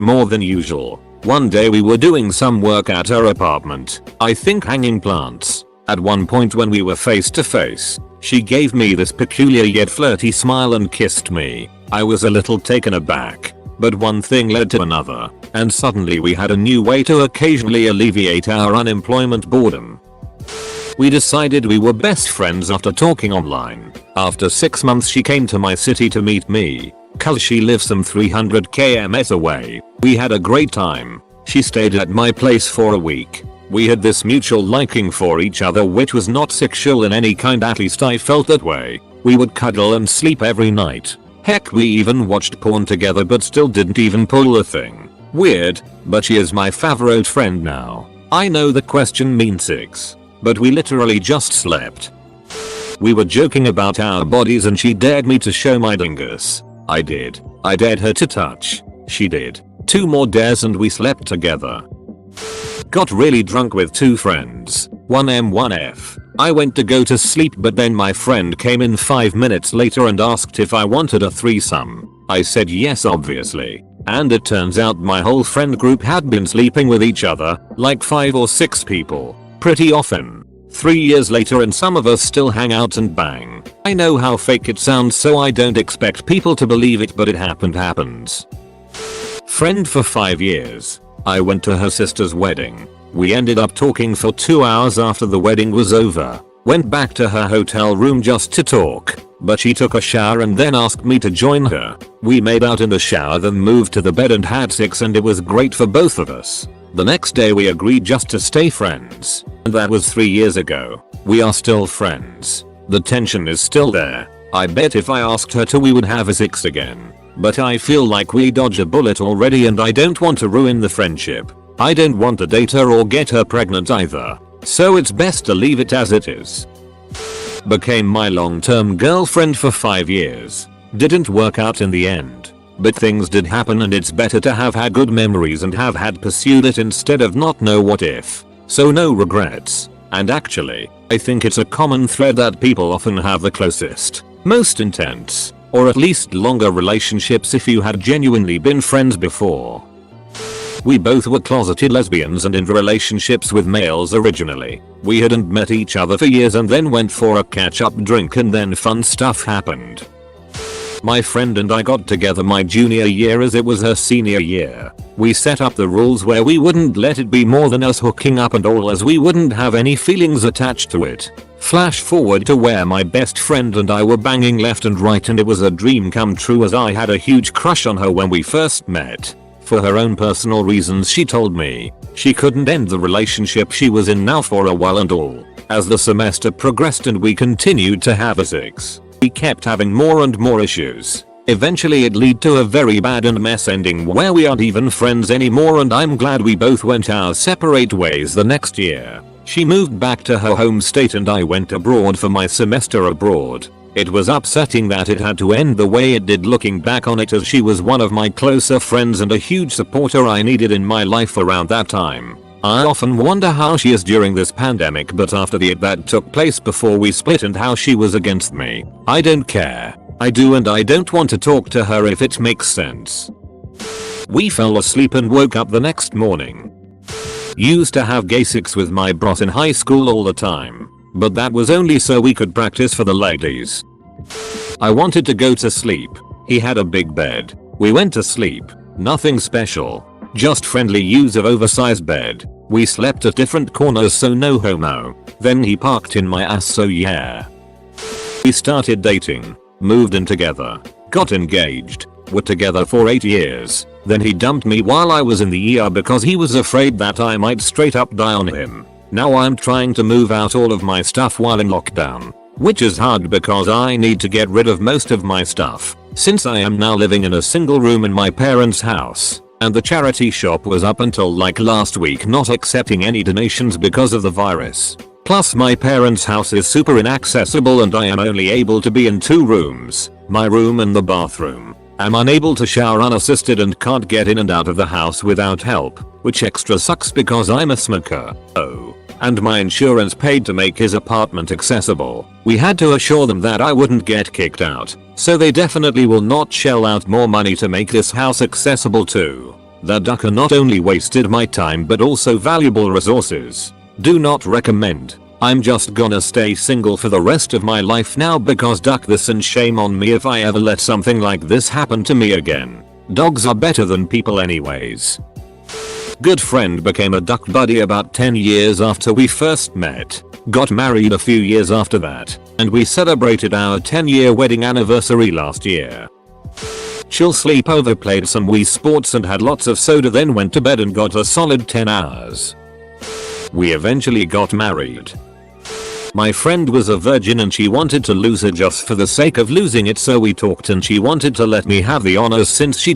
more than usual. One day we were doing some work at her apartment, I think hanging plants. At one point when we were face to face, she gave me this peculiar yet flirty smile and kissed me. I was a little taken aback, but one thing led to another, and suddenly we had a new way to occasionally alleviate our unemployment boredom. We decided we were best friends after talking online. After 6 months she came to my city to meet me, cause she lives some 300 km away. We had a great time. She stayed at my place for a week. We had this mutual liking for each other which was not sexual in any kind, at least I felt that way. We would cuddle and sleep every night. Heck, we even watched porn together but still didn't even pull the thing. Weird, but she is my favorite friend now. I know the question means sex, but we literally just slept. We were joking about our bodies and she dared me to show my dingus. I did. I dared her to touch. She did. 2 more dares and we slept together. Got really drunk with 2 friends, 1M 1F. I went to go to sleep but then my friend came in 5 minutes later and asked if I wanted a threesome. I said yes obviously. And it turns out my whole friend group had been sleeping with each other, like 5 or 6 people, pretty often. 3 years later and some of us still hang out and bang. I know how fake it sounds so I don't expect people to believe it, but it happens. Friend for 5 years. I went to her sister's wedding. We ended up talking for 2 hours after the wedding was over. Went back to her hotel room just to talk, but she took a shower and then asked me to join her. We made out in the shower, then moved to the bed and had sex, and it was great for both of us. The next day we agreed just to stay friends. And that was 3 years ago. We are still friends. The tension is still there. I bet if I asked her to we would have a sex again. But I feel like we dodged a bullet already and I don't want to ruin the friendship. I don't want to date her or get her pregnant either. So it's best to leave it as it is. Became my long-term girlfriend for 5 years. Didn't work out in the end. But things did happen and it's better to have had good memories and have had pursued it instead of not know what if. So no regrets. And actually, I think it's a common thread that people often have the closest, most intense, or at least longer relationships if you had genuinely been friends before. We both were closeted lesbians and in relationships with males originally. We hadn't met each other for years and then went for a catch-up drink and then fun stuff happened. My friend and I got together my junior year as it was her senior year. We set up the rules where we wouldn't let it be more than us hooking up and all, as we wouldn't have any feelings attached to it. Flash forward to where my best friend and I were banging left and right, and it was a dream come true as I had a huge crush on her when we first met. For her own personal reasons she told me she couldn't end the relationship she was in now for a while and all. As the semester progressed and we continued to have sex, we kept having more and more issues. Eventually it led to a very bad and mess ending where we aren't even friends anymore, and I'm glad we both went our separate ways the next year. She moved back to her home state and I went abroad for my semester abroad. It was upsetting that it had to end the way it did looking back on it, as she was one of my closer friends and a huge supporter I needed in my life around that time. I often wonder how she is during this pandemic, but after that took place before we split and how she was against me. I don't care. I do, and I don't want to talk to her if it makes sense. We fell asleep and woke up the next morning. Used to have gay sex with my bros in high school all the time, but that was only so we could practice for the ladies. I wanted to go to sleep. He had a big bed. We went to sleep. Nothing special. Just friendly use of oversized bed. We slept at different corners, so no homo. Then he parked in my ass, so yeah. We started dating. Moved in together. Got engaged. Were together for 8 years. Then he dumped me while I was in the ER because he was afraid that I might straight up die on him. Now I'm trying to move out all of my stuff while in lockdown, which is hard because I need to get rid of most of my stuff, since I am now living in a single room in my parents' house, and the charity shop was up until like last week not accepting any donations because of the virus. Plus my parents' house is super inaccessible and I am only able to be in 2 rooms, my room and the bathroom. I'm unable to shower unassisted and can't get in and out of the house without help, which extra sucks because I'm a smoker. Oh. And my insurance paid to make his apartment accessible. We had to assure them that I wouldn't get kicked out, so they definitely will not shell out more money to make this house accessible too. That ducker not only wasted my time but also valuable resources. Do not recommend. I'm just gonna stay single for the rest of my life now because duck this, and shame on me if I ever let something like this happen to me again. Dogs are better than people anyways. Good friend became a duck buddy about 10 years after we first met. Got married a few years after that, and we celebrated our 10-year wedding anniversary last year. Chill sleepover, played some Wii Sports and had lots of soda, then went to bed and got a solid 10 hours. We eventually got married. My friend was a virgin and she wanted to lose it just for the sake of losing it, so we talked and she wanted to let me have the honors since He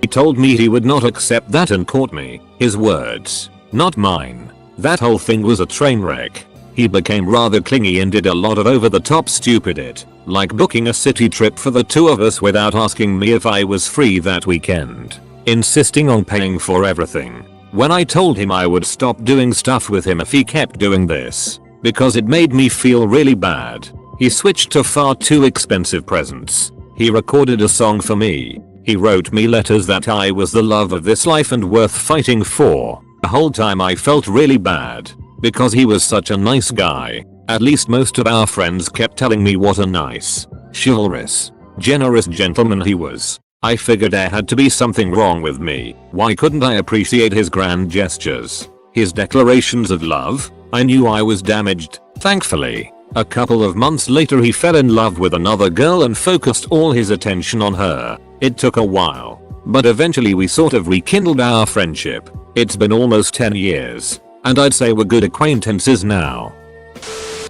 told me he would not accept that and caught me. His words, not mine. That whole thing was a train wreck. He became rather clingy and did a lot of over-the-top stupid it, like booking a city trip for the two of us without asking me if I was free that weekend, insisting on paying for everything. When I told him I would stop doing stuff with him if he kept doing this, because it made me feel really bad, he switched to far too expensive presents. He recorded a song for me. He wrote me letters that I was the love of this life and worth fighting for. The whole time I felt really bad, because he was such a nice guy. At least most of our friends kept telling me what a nice, chivalrous, generous gentleman he was. I figured there had to be something wrong with me. Why couldn't I appreciate his grand gestures? His declarations of love? I knew I was damaged. Thankfully, a couple of months later he fell in love with another girl and focused all his attention on her. It took a while, but eventually we sort of rekindled our friendship. It's been almost 10 years, and I'd say we're good acquaintances now.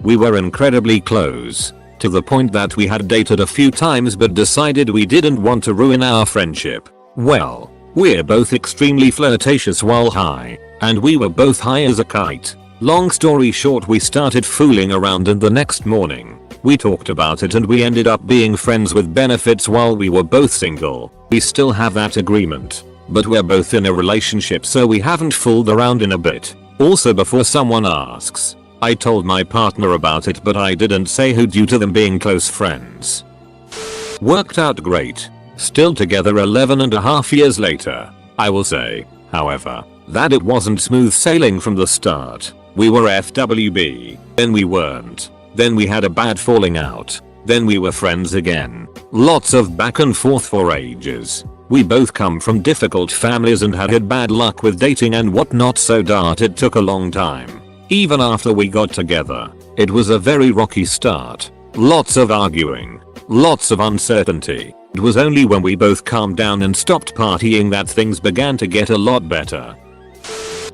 We were incredibly close, to the point that we had dated a few times but decided we didn't want to ruin our friendship. Well, we're both extremely flirtatious while high, and we were both high as a kite. Long story short, we started fooling around and the next morning, we talked about it and we ended up being friends with benefits while we were both single. We still have that agreement, but we're both in a relationship so we haven't fooled around in a bit. Also, before someone asks, I told my partner about it but I didn't say who due to them being close friends. Worked out great. Still together 11.5 years later. I will say, however, that it wasn't smooth sailing from the start. We were FWB, then we weren't, then we had a bad falling out, then we were friends again. Lots of back and forth for ages. We both come from difficult families and had bad luck with dating and whatnot, so it took a long time. Even after we got together, it was a very rocky start. Lots of arguing, lots of uncertainty. It was only when we both calmed down and stopped partying that things began to get a lot better.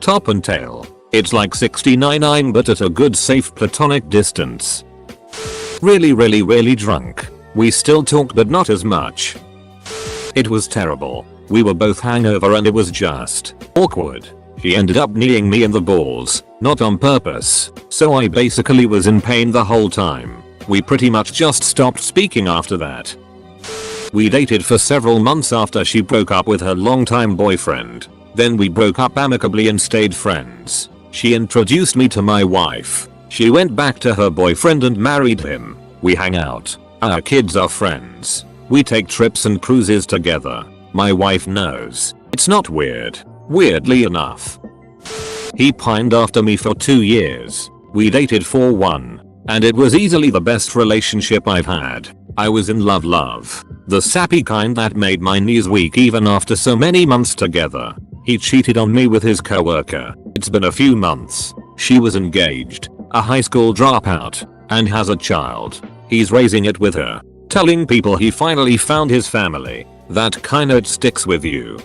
Top and tail. It's like 69 but at a good safe platonic distance. Really drunk. We still talked but not as much. It was terrible. We were both hangover and it was just awkward. She ended up kneeing me in the balls, not on purpose, so I basically was in pain the whole time. We pretty much just stopped speaking after that. We dated for several months after she broke up with her longtime boyfriend. Then we broke up amicably and stayed friends. She introduced me to my wife. She went back to her boyfriend and married him. We hang out. Our kids are friends. We take trips and cruises together. My wife knows. It's not weird. Weirdly enough. He pined after me for 2 years. We dated for 1. And it was easily the best relationship I've had. I was in love. The sappy kind that made my knees weak even after so many months together. He cheated on me with his coworker. It's been a few months. She was engaged, a high school dropout, and has a child. He's raising it with her, telling people he finally found his family. That kinda sticks with you.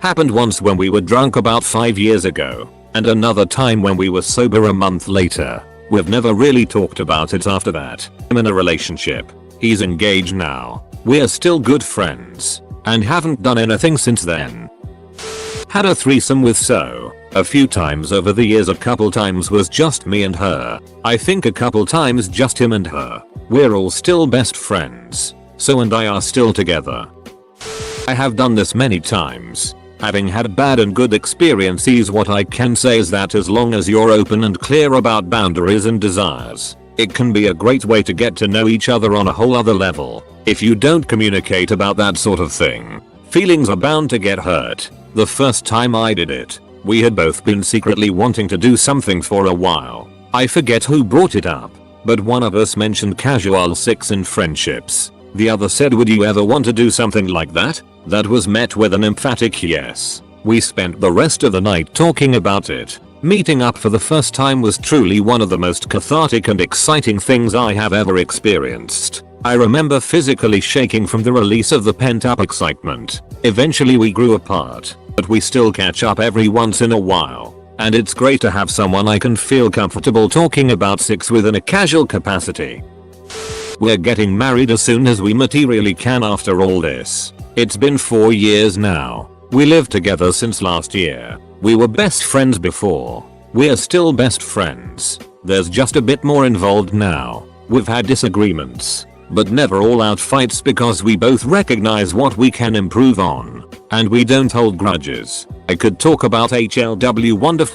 Happened once when we were drunk about 5 years ago, and another time when we were sober a month later. We've never really talked about it after that. I'm in a relationship. He's engaged now. We're still good friends, and haven't done anything since then. Had a threesome with So. A few times over the years, a couple times was just me and her. I think a couple times just him and her. We're all still best friends. So and I are still together. I have done this many times. Having had bad and good experiences, what I can say is that as long as you're open and clear about boundaries and desires, it can be a great way to get to know each other on a whole other level. If you don't communicate about that sort of thing, feelings are bound to get hurt. The first time I did it, we had both been secretly wanting to do something for a while. I forget who brought it up, but one of us mentioned casual sex in friendships. The other said, would you ever want to do something like that? That was met with an emphatic yes. We spent the rest of the night talking about it. Meeting up for the first time was truly one of the most cathartic and exciting things I have ever experienced. I remember physically shaking from the release of the pent-up excitement. Eventually we grew apart, but we still catch up every once in a while. And it's great to have someone I can feel comfortable talking about sex with in a casual capacity. We're getting married as soon as we materially can after all this. It's been 4 years now. We lived together since last year. We were best friends before. We're still best friends. There's just a bit more involved now. We've had disagreements, but never all out fights because we both recognize what we can improve on. And we don't hold grudges. I could talk about HLW wonderful